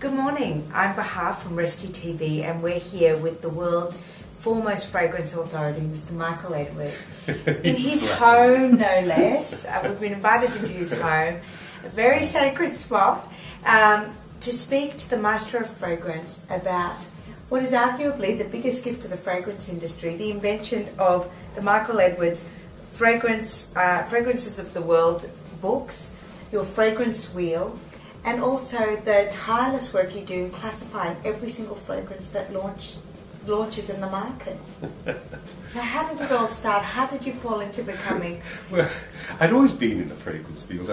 Good morning. I'm Bahar from Rescue TV, and we're here with the world's foremost fragrance authority, Mr. Michael Edwards, in his home, no less. We've been invited into his home, a very sacred spot, to speak to the maestro of fragrance about what is arguably the biggest gift to the fragrance industry, the invention of the Michael Edwards Fragrances of the World books, your fragrance wheel, and also the tireless work you do in classifying every single fragrance that launches in the market. So how did it all start? How did you fall into becoming... Well, I'd always been in the fragrance field.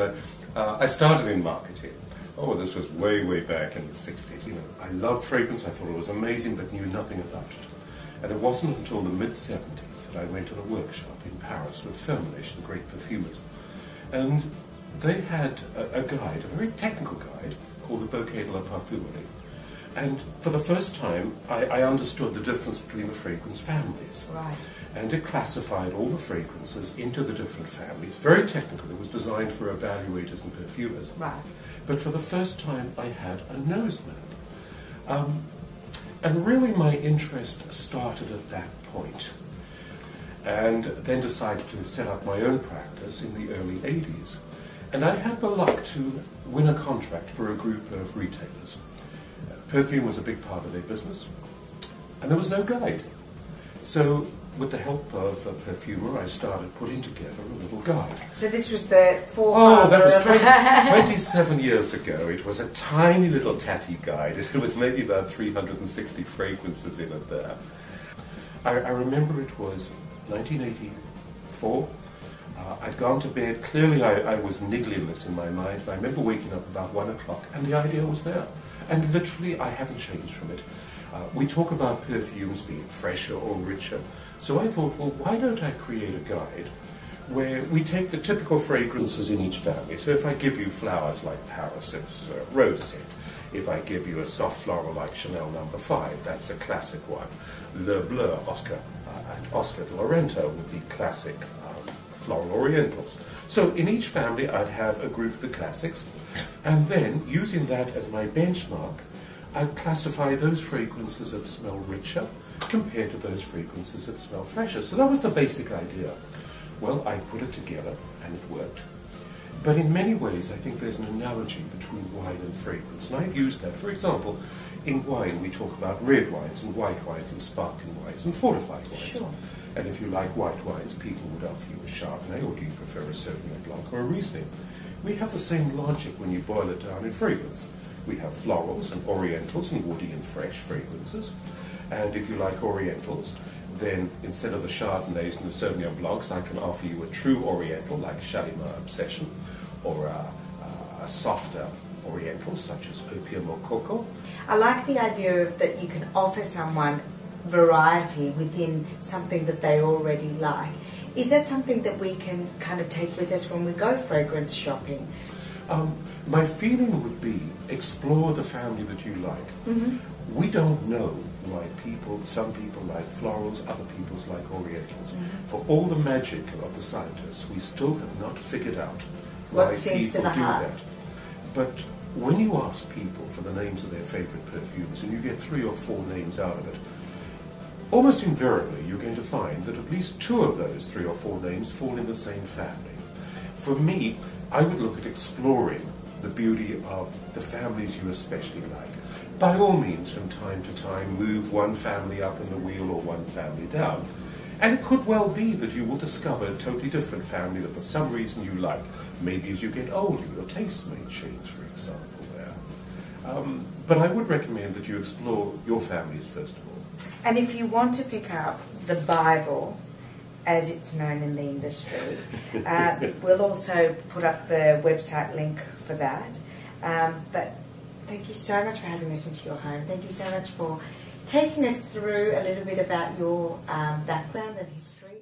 I started in marketing. Oh, this was way, way back in the 60s. You know, I loved fragrance, I thought it was amazing, but knew nothing about it. And it wasn't until the mid-70s that I went on a workshop in Paris with PerfumeWorkshop, the great perfumers. And they had a guide, a very technical guide, called the Bouquet de la Parfumerie. And for the first time, I understood the difference between the fragrance families. Right. And it classified all the fragrances into the different families. Very technical. It was designed for evaluators and perfumers. Right. But for the first time, I had a nose map. And really my interest started at that point. And then decided to set up my own practice in the early 80s. And I had the luck to win a contract for a group of retailers. Perfume was a big part of their business, and there was no guide. So, with the help of a perfumer, I started putting together a little guide. So this was the forefather... Oh, that was 27 years ago. It was a tiny little tatty guide. It was maybe about 360 fragrances in it there. I remember it was 1984. I'd gone to bed. Clearly I was niggling this in my mind. I remember waking up about 1 o'clock, and the idea was there. And literally, I haven't changed from it. We talk about perfumes being fresher or richer. So I thought, well, why don't I create a guide where we take the typical fragrances in each family. So if I give you flowers like Paris, it's rose scent. If I give you a soft floral like Chanel No. 5, that's a classic one. Le Bleu, and Oscar de Lorento would be classic floral orientals. So in each family I'd have a group of the classics, and then using that as my benchmark, I'd classify those fragrances that smell richer compared to those fragrances that smell fresher. So that was the basic idea. Well, I put it together and it worked. But in many ways I think there's an analogy between wine and fragrance, and I've used that. For example, in wine we talk about red wines and white wines and sparkling wines and fortified wines. Sure. And if you like white wines, people would offer you a Chardonnay, or do you prefer a Sauvignon Blanc or a Riesling? We have the same logic when you boil it down in fragrance. We have florals and orientals and woody and fresh fragrances. And if you like orientals, then instead of the Chardonnays and the Sauvignon Blancs, I can offer you a true oriental like Shalimar Obsession, or a softer oriental such as Opium or Cocoa. I like the idea of that you can offer someone variety within something that they already like. Is that something that we can kind of take with us when we go fragrance shopping? My feeling would be explore the family that you like. Mm-hmm. We don't know why some people like florals, other people like orientals. Mm-hmm. For all the magic of the scientists, we still have not figured out why people do that. But when you ask people for the names of their favorite perfumes, and you get 3 or 4 names out of it, almost invariably you're going to find that at least 2 of those 3 or 4 names fall in the same family. For me, I would look at exploring the beauty of the families you especially like. By all means, from time to time, move one family up in the wheel or one family down. And it could well be that you will discover a totally different family that for some reason you like. Maybe as you get older, your tastes may change, for example, there. But I would recommend that you explore your families first of all. And if you want to pick up the Bible, as it's known in the industry, we'll also put up the website link for that. But thank you so much for having us into your home. Thank you so much for taking us through a little bit about your background and history.